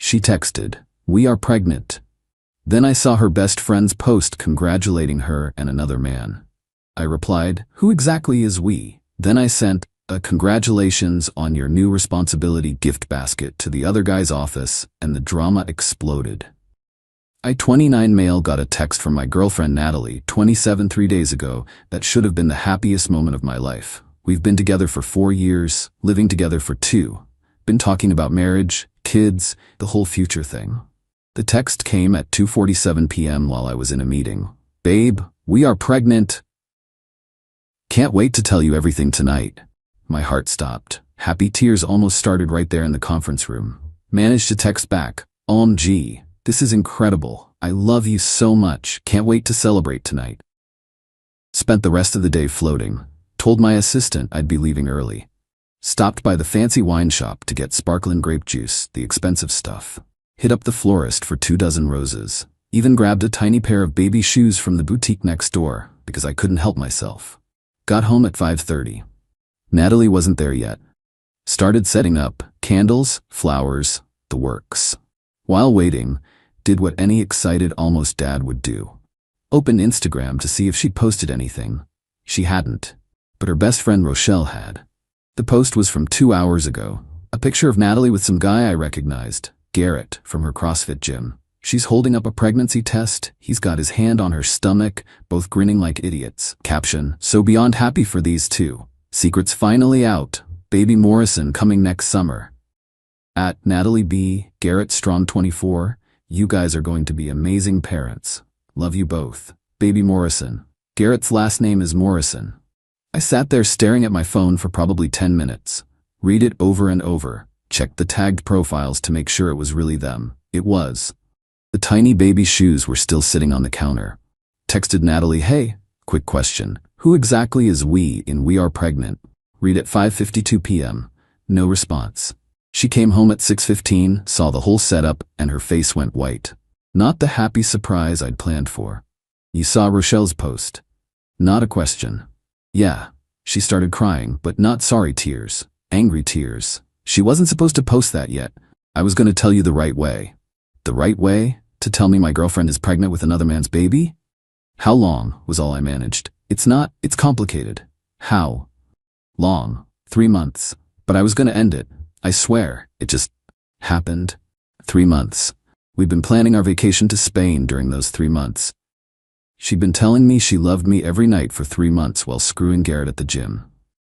She texted, "We are pregnant." Then I saw her best friend's post congratulating her and another man. I replied, "Who exactly is we?" Then I sent a "congratulations on your new responsibility" gift basket to the other guy's office, and the drama exploded. I, 29 male, got a text from my girlfriend Natalie, 27, 3 days ago that should have been the happiest moment of my life. We've been together for 4 years, living together for 2. Been talking about marriage, kids, the whole future thing. The text came at 2:47 p.m. while I was in a meeting. "Babe, we are pregnant. Can't wait to tell you everything tonight." My heart stopped. Happy tears almost started right there in the conference room. Managed to text back, "OMG, this is incredible. I love you so much. Can't wait to celebrate tonight." Spent the rest of the day floating. Told my assistant I'd be leaving early. Stopped by the fancy wine shop to get sparkling grape juice, the expensive stuff. Hit up the florist for 2 dozen roses. Even grabbed a tiny pair of baby shoes from the boutique next door because I couldn't help myself. Got home at 5:30. Natalie wasn't there yet. Started setting up candles, flowers, the works. While waiting, did what any excited almost dad would do. Opened Instagram to see if she'd posted anything. She hadn't, but her best friend Rochelle had. The post was from 2 hours ago. A picture of Natalie with some guy I recognized, Garrett, from her CrossFit gym. She's holding up a pregnancy test. He's got his hand on her stomach, both grinning like idiots. Caption, "So beyond happy for these two. Secret's finally out. Baby Morrison coming next summer." At Natalie B. Garrett Strong 24, "You guys are going to be amazing parents. Love you both. Baby Morrison." Garrett's last name is Morrison. I sat there staring at my phone for probably 10 minutes. Read it over and over. Checked the tagged profiles to make sure it was really them. It was. The tiny baby shoes were still sitting on the counter. Texted Natalie, "Hey, quick question. Who exactly is we in We Are Pregnant?" Read at 5:52 p.m. No response. She came home at 6:15, saw the whole setup, and her face went white. Not the happy surprise I'd planned for. "You saw Rochelle's post?" Not a question. "Yeah." She started crying, but not sorry tears, angry tears. "She wasn't supposed to post that yet. I was going to tell you the right way." The right way? To tell me my girlfriend is pregnant with another man's baby? "How long?" was all I managed. It's complicated." "How long?" 3 months. But I was going to end it. I swear, it just happened. 3 months. We'd been planning our vacation to Spain during those 3 months. She'd been telling me she loved me every night for 3 months while screwing Garrett at the gym.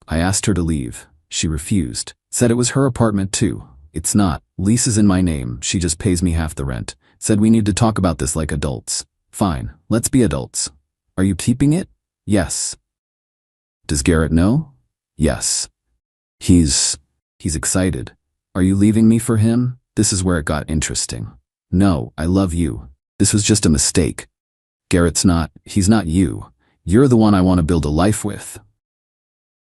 I asked her to leave. She refused. Said it was her apartment too. "It's not. Lease is in my name. She just pays me half the rent." Said we need to talk about this like adults. "Fine, let's be adults." "Are you keeping it?" "Yes." "Does Garrett know?" "Yes." He's excited." "Are you leaving me for him?" This is where it got interesting. "No, I love you. This was just a mistake. He's not you. You're the one I want to build a life with."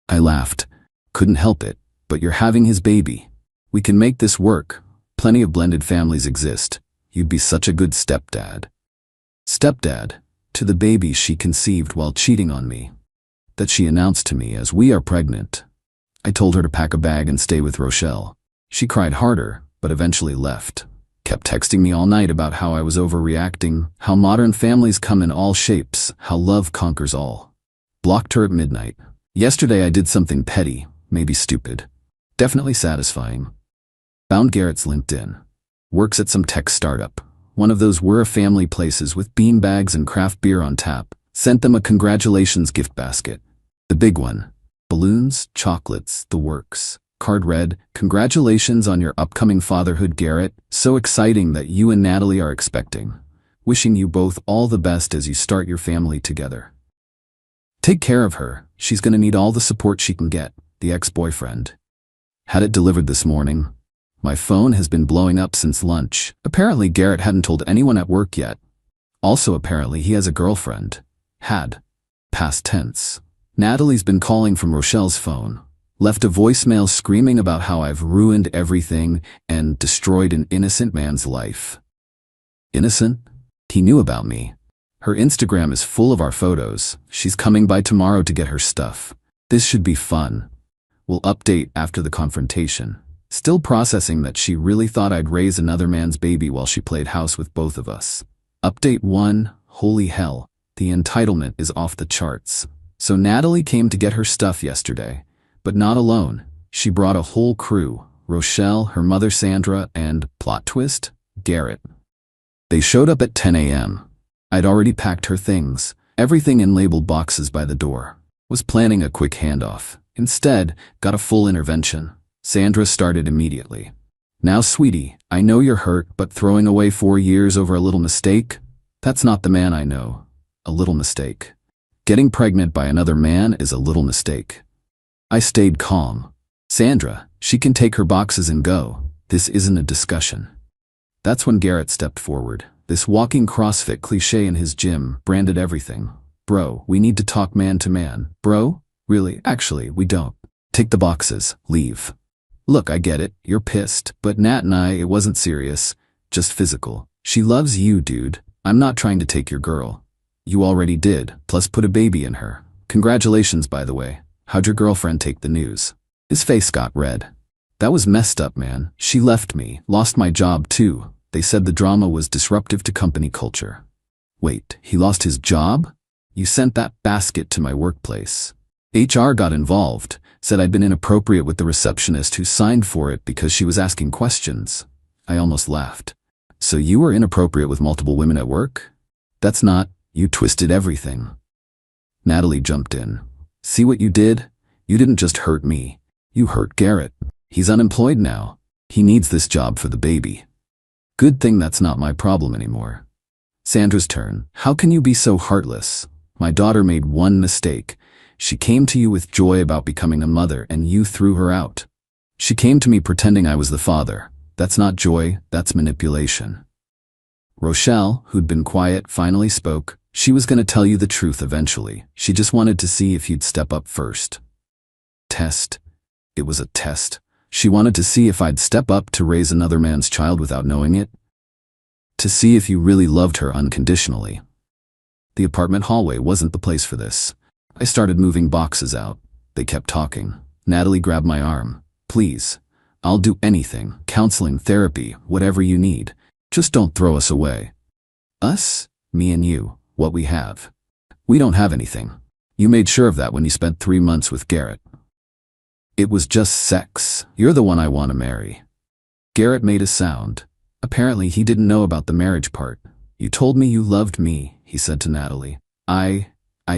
I laughed. "Couldn't help it, but you're having his baby. We can make this work. Plenty of blended families exist. You'd be such a good stepdad." Stepdad? To the baby she conceived while cheating on me. That she announced to me as "We are pregnant." I told her to pack a bag and stay with Rochelle. She cried harder, but eventually left. Kept texting me all night about how I was overreacting, how modern families come in all shapes, how love conquers all. Blocked her at midnight. Yesterday I did something petty, maybe stupid. Definitely satisfying. Found Garrett's LinkedIn. Works at some tech startup. One of those we're a family places with bean bags and craft beer on tap. Sent them a congratulations gift basket. The big one. Balloons, chocolates, the works. Card read, "Congratulations on your upcoming fatherhood, Garrett. So exciting that you and Natalie are expecting. Wishing you both all the best as you start your family together. Take care of her. She's going to need all the support she can get." The ex-boyfriend. Had it delivered this morning. My phone has been blowing up since lunch. Apparently Garrett hadn't told anyone at work yet. Also apparently he has a girlfriend. Had. Past tense. Natalie's been calling from Rochelle's phone. Left a voicemail screaming about how I've ruined everything and destroyed an innocent man's life. Innocent? He knew about me. Her Instagram is full of our photos. She's coming by tomorrow to get her stuff. This should be fun. We'll update after the confrontation. still processing that she really thought I'd raise another man's baby while she played house with both of us. Update 1, holy hell, the entitlement is off the charts. So Natalie came to get her stuff yesterday, but not alone. She brought a whole crew, Rochelle, her mother Sandra, and, plot twist, Garrett. They showed up at 10 a.m. I'd already packed her things, everything in labeled boxes by the door. Was planning a quick handoff. Instead, got a full intervention. Sandra started immediately. Now, sweetie, I know you're hurt, but throwing away 4 years over a little mistake? That's not the man I know. A little mistake. Getting pregnant by another man is a little mistake. I stayed calm. Sandra, she can take her boxes and go. This isn't a discussion. That's when Garrett stepped forward. This walking CrossFit cliché in his gym branded everything. Bro, we need to talk man to man. Bro? Really? Actually, we don't. Take the boxes. Leave. Look, I get it. You're pissed. But Nat and I, it wasn't serious. Just physical. She loves you, dude. I'm not trying to take your girl. You already did, plus put a baby in her. Congratulations, by the way. How'd your girlfriend take the news? His face got red. That was messed up, man. She left me, lost my job too. They said the drama was disruptive to company culture. Wait, he lost his job? You sent that basket to my workplace. HR got involved, said I'd been inappropriate with the receptionist who signed for it because she was asking questions. I almost laughed. So you were inappropriate with multiple women at work? That's not, you twisted everything. Natalie jumped in. See what you did? You didn't just hurt me. You hurt Garrett. He's unemployed now. He needs this job for the baby. Good thing that's not my problem anymore. Sandra's turn. How can you be so heartless? My daughter made one mistake. She came to you with joy about becoming a mother and you threw her out. She came to me pretending I was the father. That's not joy, that's manipulation. Rochelle, who'd been quiet, finally spoke. She was going to tell you the truth eventually. She just wanted to see if you'd step up first. Test. It was a test. She wanted to see if I'd step up to raise another man's child without knowing it. To see if you really loved her unconditionally. The apartment hallway wasn't the place for this. I started moving boxes out. They kept talking. Natalie grabbed my arm. Please. I'll do anything. Counseling, therapy, whatever you need. Just don't throw us away. Us? Me and you. What we have. We don't have anything. You made sure of that when you spent 3 months with Garrett. It was just sex. You're the one I want to marry. Garrett made a sound. Apparently he didn't know about the marriage part. You told me you loved me, he said to Natalie. I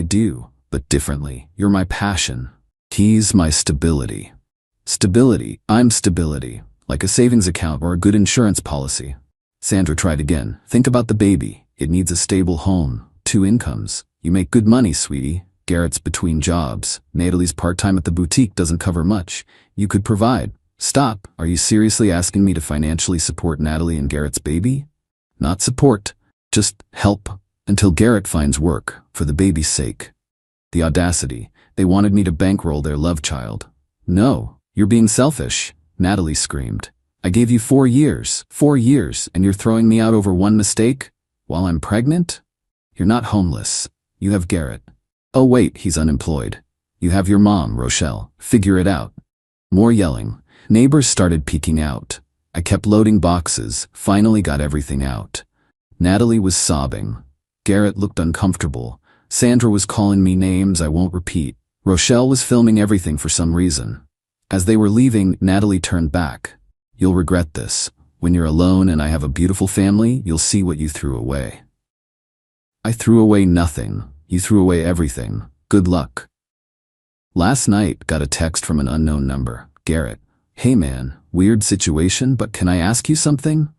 do, but differently. You're my passion. He's my stability. Stability. I'm stability. Like a savings account or a good insurance policy. Sandra tried again. Think about the baby. It needs a stable home. 2 incomes. You make good money, sweetie. Garrett's between jobs. Natalie's part-time at the boutique doesn't cover much. You could provide. Stop. Are you seriously asking me to financially support Natalie and Garrett's baby? Not support. Just help. Until Garrett finds work, for the baby's sake. The audacity. They wanted me to bankroll their love child. No, you're being selfish, Natalie screamed. I gave you 4 years, 4 years, and you're throwing me out over one mistake? While I'm pregnant? You're not homeless. You have Garrett. Oh wait, he's unemployed. You have your mom, Rochelle. Figure it out. More yelling. Neighbors started peeking out. I kept loading boxes, finally got everything out. Natalie was sobbing. Garrett looked uncomfortable. Sandra was calling me names I won't repeat. Rochelle was filming everything for some reason. As they were leaving, Natalie turned back. You'll regret this. When you're alone and I have a beautiful family, you'll see what you threw away. I threw away nothing. You threw away everything. Good luck. Last night, got a text from an unknown number. Garrett. Hey man, weird situation, but can I ask you something?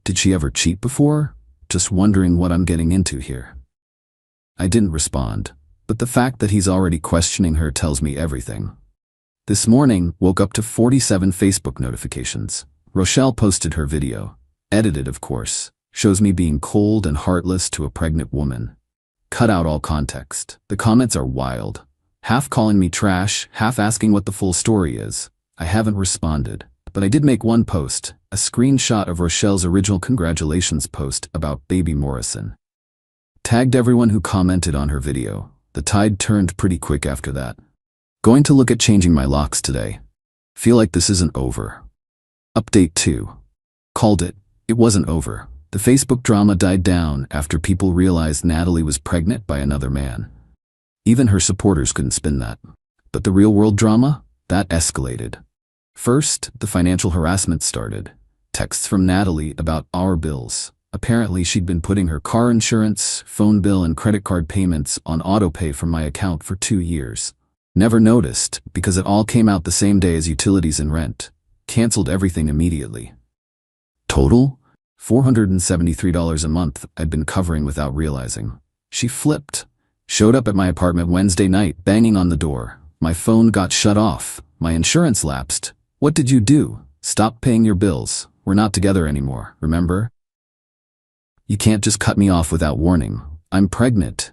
Did she ever cheat before? Just wondering what I'm getting into here. I didn't respond, but the fact that he's already questioning her tells me everything. This morning, woke up to 47 Facebook notifications. Rochelle posted her video. Edited, of course. Shows me being cold and heartless to a pregnant woman. Cut out all context. The comments are wild. Half calling me trash, half asking what the full story is. I haven't responded, but I did make one post, a screenshot of Rochelle's original congratulations post about baby Morrison. Tagged everyone who commented on her video. The tide turned pretty quick after that. Going to look at changing my locks today. Feel like this isn't over. Update 2. Called it. It wasn't over. The Facebook drama died down after people realized Natalie was pregnant by another man. Even her supporters couldn't spin that. But the real-world drama? That escalated. First, the financial harassment started. Texts from Natalie about our bills. Apparently, she'd been putting her car insurance, phone bill, and credit card payments on autopay from my account for 2 years. Never noticed, because it all came out the same day as utilities and rent. Canceled everything immediately. Total? $473 a month I'd been covering without realizing. She flipped. Showed up at my apartment Wednesday night, banging on the door. My phone got shut off. My insurance lapsed. What did you do? Stop paying your bills. We're not together anymore, remember? You can't just cut me off without warning. I'm pregnant.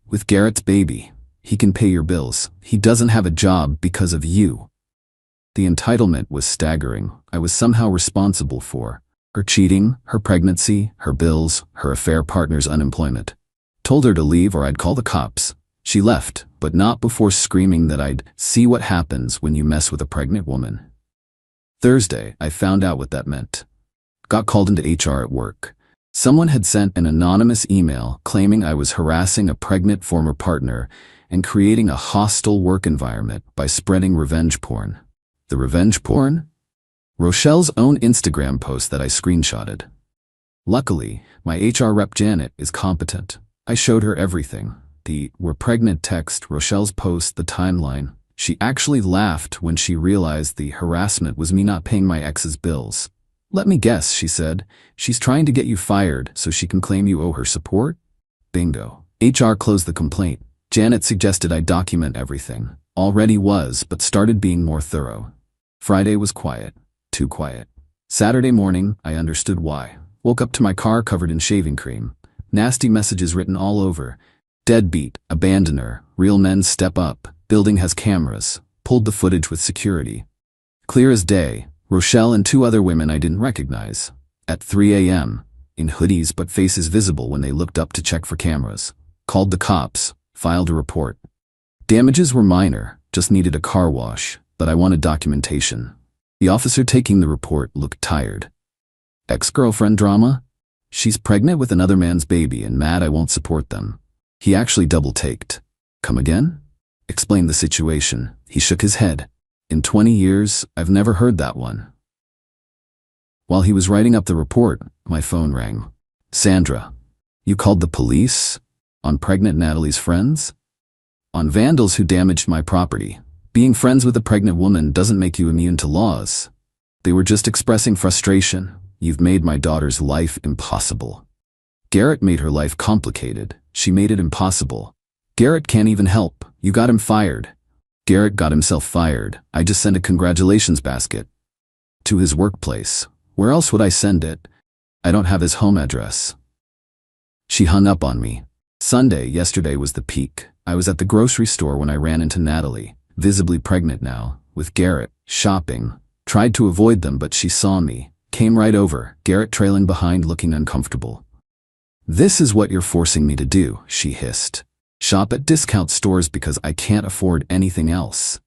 With Garrett's baby. He can pay your bills. He doesn't have a job because of you. The entitlement was staggering. I was somehow responsible for her cheating, her pregnancy, her bills, her affair partner's unemployment. Told her to leave or I'd call the cops. She left, but not before screaming that I'd see what happens when you mess with a pregnant woman. Thursday, I found out what that meant. Got called into HR at work. Someone had sent an anonymous email claiming I was harassing a pregnant former partner and creating a hostile work environment by spreading revenge porn. The revenge porn? Rochelle's own Instagram post that I screenshotted. Luckily, my HR rep Janet is competent. I showed her everything. The "we're pregnant" text, Rochelle's post, the timeline. She actually laughed when she realized the harassment was me not paying my ex's bills. Let me guess, she said. She's trying to get you fired so she can claim you owe her support? Bingo. HR closed the complaint. Janet suggested I document everything. Already was, but started being more thorough. Friday was quiet. Too quiet. Saturday morning, I understood why. Woke up to my car covered in shaving cream. Nasty messages written all over. Deadbeat, abandoner, real men step up, building has cameras, pulled the footage with security. Clear as day, Rochelle and 2 other women I didn't recognize. At 3 a.m., in hoodies but faces visible when they looked up to check for cameras. Called the cops, filed a report. Damages were minor, just needed a car wash, but I wanted documentation. The officer taking the report looked tired. Ex-girlfriend drama? She's pregnant with another man's baby and mad I won't support them. He actually double-taked. Come again? Explained the situation. He shook his head. In 20 years, I've never heard that one. While he was writing up the report, my phone rang. Sandra, you called the police? On pregnant Natalie's friends? On vandals who damaged my property. Being friends with a pregnant woman doesn't make you immune to laws. They were just expressing frustration. You've made my daughter's life impossible. Garrett made her life complicated. She made it impossible. Garrett can't even help. You got him fired. Garrett got himself fired. I just sent a congratulations basket. To his workplace. Where else would I send it? I don't have his home address. She hung up on me. Sunday, yesterday, was the peak. I was at the grocery store when I ran into Natalie, visibly pregnant now, with Garrett, shopping. Tried to avoid them, but she saw me. Came right over, Garrett trailing behind, looking uncomfortable. This is what you're forcing me to do, she hissed. Shop at discount stores because I can't afford anything else.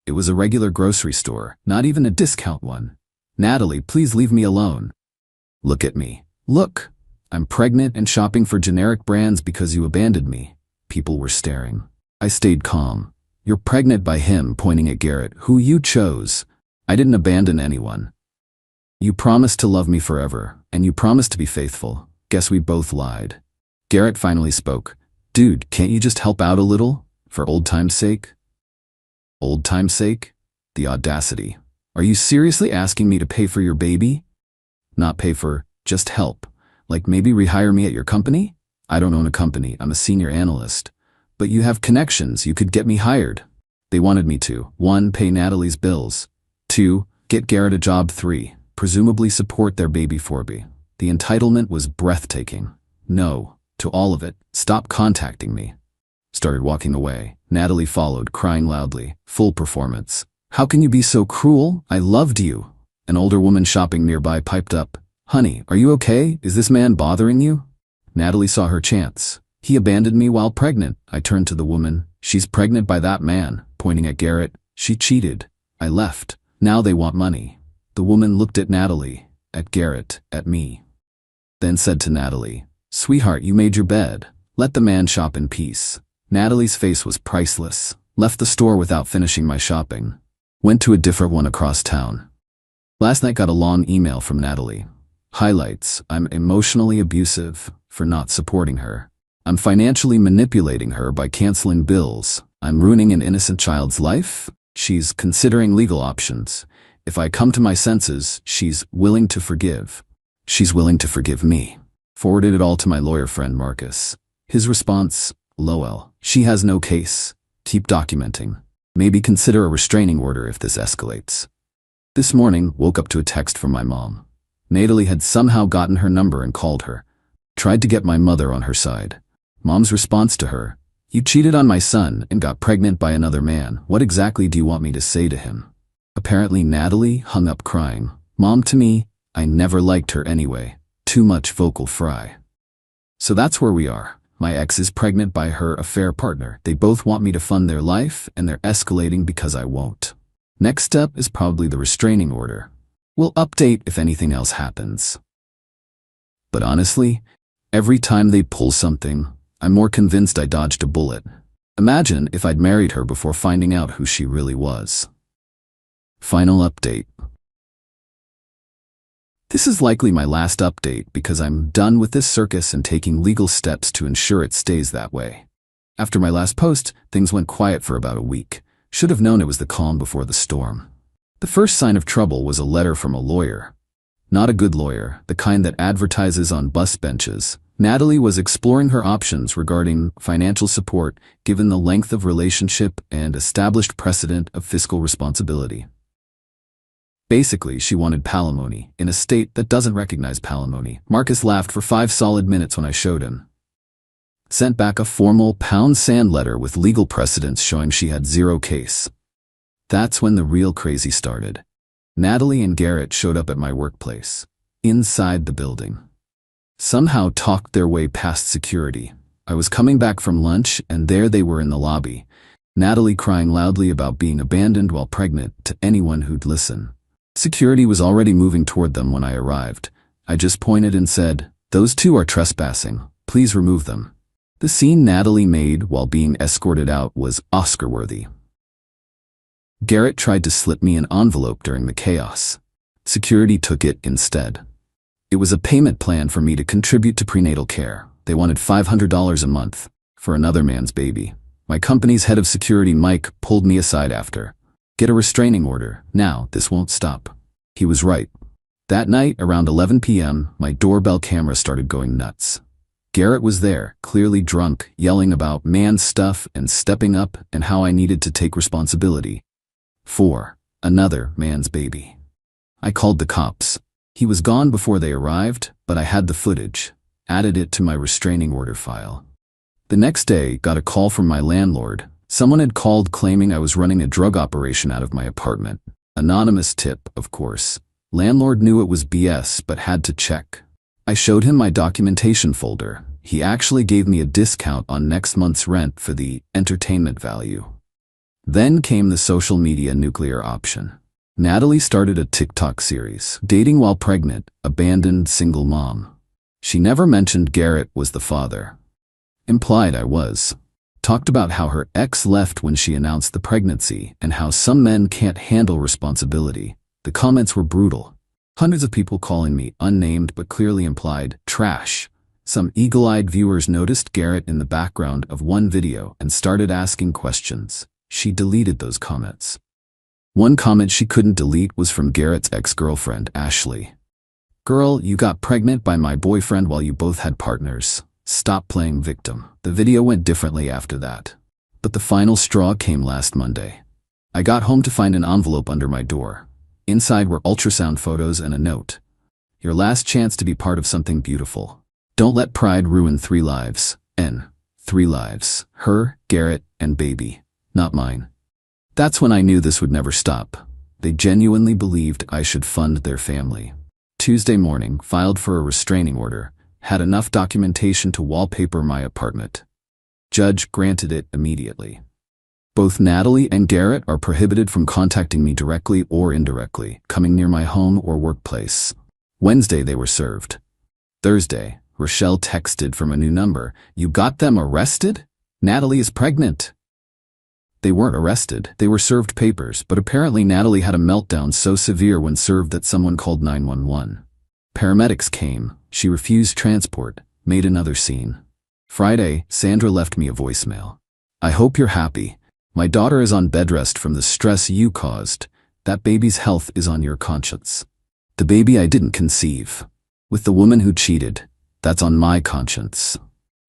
It was a regular grocery store, not even a discount one. Natalie, please leave me alone. Look at me. Look. I'm pregnant and shopping for generic brands because you abandoned me. People were staring. I stayed calm. You're pregnant by him, pointing at Garrett, who you chose. I didn't abandon anyone. You promised to love me forever, and you promised to be faithful. Guess we both lied. Garrett finally spoke. Dude, can't you just help out a little? For old time's sake? Old time's sake? The audacity. Are you seriously asking me to pay for your baby? Not pay for, just help. Like maybe rehire me at your company? I don't own a company, I'm a senior analyst. But you have connections, you could get me hired. They wanted me to, 1, pay Natalie's bills. 2, get Garrett a job. 3, presumably support their baby Forby. The entitlement was breathtaking. No, to all of it, stop contacting me. Started walking away. Natalie followed, crying loudly. Full performance. How can you be so cruel? I loved you. An older woman shopping nearby piped up. Honey, are you okay? Is this man bothering you? Natalie saw her chance. He abandoned me while pregnant. I turned to the woman. She's pregnant by that man, pointing at Garrett. She cheated. I left. Now they want money. The woman looked at Natalie, at Garrett, at me. Then said to Natalie, "Sweetheart, you made your bed. Let the man shop in peace." Natalie's face was priceless. Left the store without finishing my shopping. Went to a different one across town. Last night got a long email from Natalie. Highlights: I'm emotionally abusive for not supporting her. I'm financially manipulating her by canceling bills. I'm ruining an innocent child's life. She's considering legal options. If I come to my senses, she's willing to forgive. She's willing to forgive me. Forwarded it all to my lawyer friend Marcus. His response: "LOL. She has no case. Keep documenting. Maybe consider a restraining order if this escalates." This morning, woke up to a text from my mom. Natalie had somehow gotten her number and called her. Tried to get my mother on her side. Mom's response to her: "You cheated on my son and got pregnant by another man. What exactly do you want me to say to him?" Apparently Natalie hung up crying. Mom to me: "I never liked her anyway. Too much vocal fry." So that's where we are. My ex is pregnant by her affair partner. They both want me to fund their life, and they're escalating because I won't. Next step is probably the restraining order. We'll update if anything else happens. But honestly, every time they pull something, I'm more convinced I dodged a bullet. Imagine if I'd married her before finding out who she really was. Final update. This is likely my last update because I'm done with this circus and taking legal steps to ensure it stays that way. After my last post, things went quiet for about a week. Should have known it was the calm before the storm. The first sign of trouble was a letter from a lawyer. Not a good lawyer, the kind that advertises on bus benches. Natalie was exploring her options regarding financial support given the length of relationship and established precedent of fiscal responsibility. Basically, she wanted palimony in a state that doesn't recognize palimony. Marcus laughed for 5 solid minutes when I showed him. Sent back a formal pound sand letter with legal precedents showing she had 0 case. That's when the real crazy started. Natalie and Garrett showed up at my workplace, inside the building. Somehow talked their way past security. I was coming back from lunch and there they were in the lobby. Natalie crying loudly about being abandoned while pregnant to anyone who'd listen. Security was already moving toward them when I arrived. I just pointed and said, "Those two are trespassing. Please remove them." The scene Natalie made while being escorted out was Oscar-worthy. Garrett tried to slip me an envelope during the chaos. Security took it instead. It was a payment plan for me to contribute to prenatal care. They wanted $500 a month for another man's baby. My company's head of security, Mike, pulled me aside after. "Get a restraining order. Now, this won't stop." He was right. That night, around 11 p.m., my doorbell camera started going nuts. Garrett was there, clearly drunk, yelling about man stuff and stepping up and how I needed to take responsibility for another man's baby. I called the cops. He was gone before they arrived, but I had the footage, added it to my restraining order file. The next day, got a call from my landlord. Someone had called claiming I was running a drug operation out of my apartment. Anonymous tip, of course. Landlord knew it was BS but had to check. I showed him my documentation folder. He actually gave me a discount on next month's rent for the entertainment value. Then came the social media nuclear option. Natalie started a TikTok series, dating while pregnant, abandoned single mom. She never mentioned Garrett was the father. Implied I was. Talked about how her ex left when she announced the pregnancy and how some men can't handle responsibility. The comments were brutal. Hundreds of people calling me unnamed but clearly implied trash. Some eagle-eyed viewers noticed Garrett in the background of one video and started asking questions. She deleted those comments. One comment she couldn't delete was from Garrett's ex-girlfriend, Ashley. "Girl, you got pregnant by my boyfriend while you both had partners. Stop playing victim." The video went differently after that. But the final straw came last Monday. I got home to find an envelope under my door. Inside were ultrasound photos and a note. "Your last chance to be part of something beautiful. Don't let pride ruin 3 lives. N. 3 lives. Her, Garrett, and baby. Not mine." That's when I knew this would never stop. They genuinely believed I should fund their family. Tuesday morning, filed for a restraining order. Had enough documentation to wallpaper my apartment. Judge granted it immediately. Both Natalie and Garrett are prohibited from contacting me directly or indirectly, coming near my home or workplace. Wednesday they were served. Thursday, Rochelle texted from a new number. "You got them arrested? Natalie is pregnant." They weren't arrested, they were served papers, but apparently Natalie had a meltdown so severe when served that someone called 911. Paramedics came, she refused transport, made another scene. Friday, Sandra left me a voicemail. "I hope you're happy. My daughter is on bed rest from the stress you caused. That baby's health is on your conscience. The baby I didn't conceive. With the woman who cheated, that's on my conscience.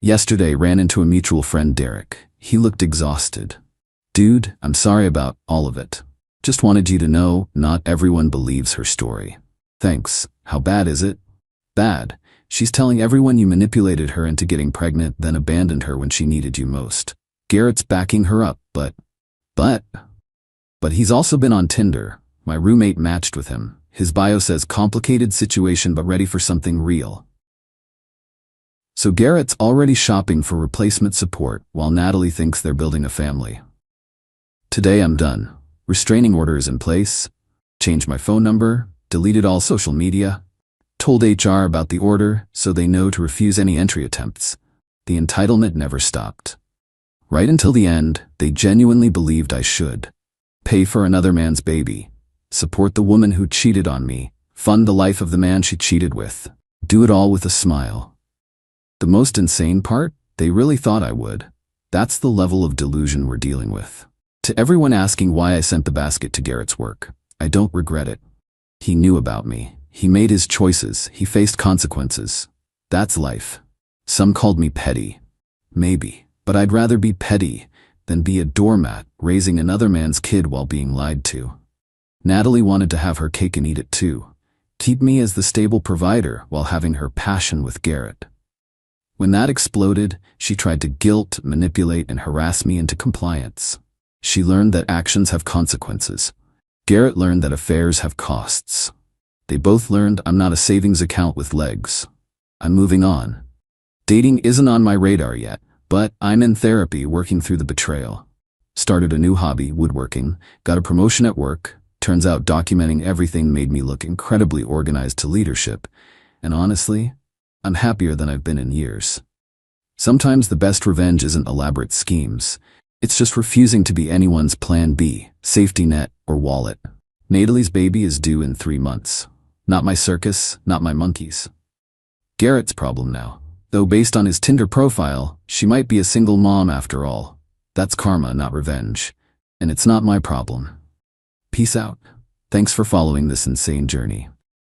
Yesterday ran into a mutual friend, Derek. He looked exhausted. Dude, I'm sorry about all of it. Just wanted you to know, not everyone believes her story. Thanks. How bad is it?" "Bad. She's telling everyone you manipulated her into getting pregnant, then abandoned her when she needed you most. Garrett's backing her up, but he's also been on Tinder. My roommate matched with him. His bio says complicated situation but ready for something real." So Garrett's already shopping for replacement support while Natalie thinks they're building a family. Today I'm done. Restraining order is in place. Changed my phone number, deleted all social media, told HR about the order so they know to refuse any entry attempts. The entitlement never stopped. Right until the end, they genuinely believed I should. Pay for another man's baby. Support the woman who cheated on me. Fund the life of the man she cheated with. Do it all with a smile. The most insane part? They really thought I would. That's the level of delusion we're dealing with. To everyone asking why I sent the basket to Garrett's work, I don't regret it. He knew about me. He made his choices. He faced consequences. That's life. Some called me petty. Maybe. But I'd rather be petty than be a doormat raising another man's kid while being lied to. Natalie wanted to have her cake and eat it too. Keep me as the stable provider while having her passion with Garrett. When that exploded, she tried to guilt, manipulate, and harass me into compliance. She learned that actions have consequences. Garrett learned that affairs have costs. They both learned I'm not a savings account with legs. I'm moving on. Dating isn't on my radar yet, but I'm in therapy working through the betrayal. Started a new hobby, woodworking, got a promotion at work. Turns out documenting everything made me look incredibly organized to leadership. And honestly, I'm happier than I've been in years. Sometimes the best revenge isn't elaborate schemes. It's just refusing to be anyone's plan B, safety net, or wallet. Natalie's baby is due in 3 months. Not my circus, not my monkeys. Garrett's problem now. Though based on his Tinder profile, she might be a single mom after all. That's karma, not revenge. And it's not my problem. Peace out. Thanks for following this insane journey.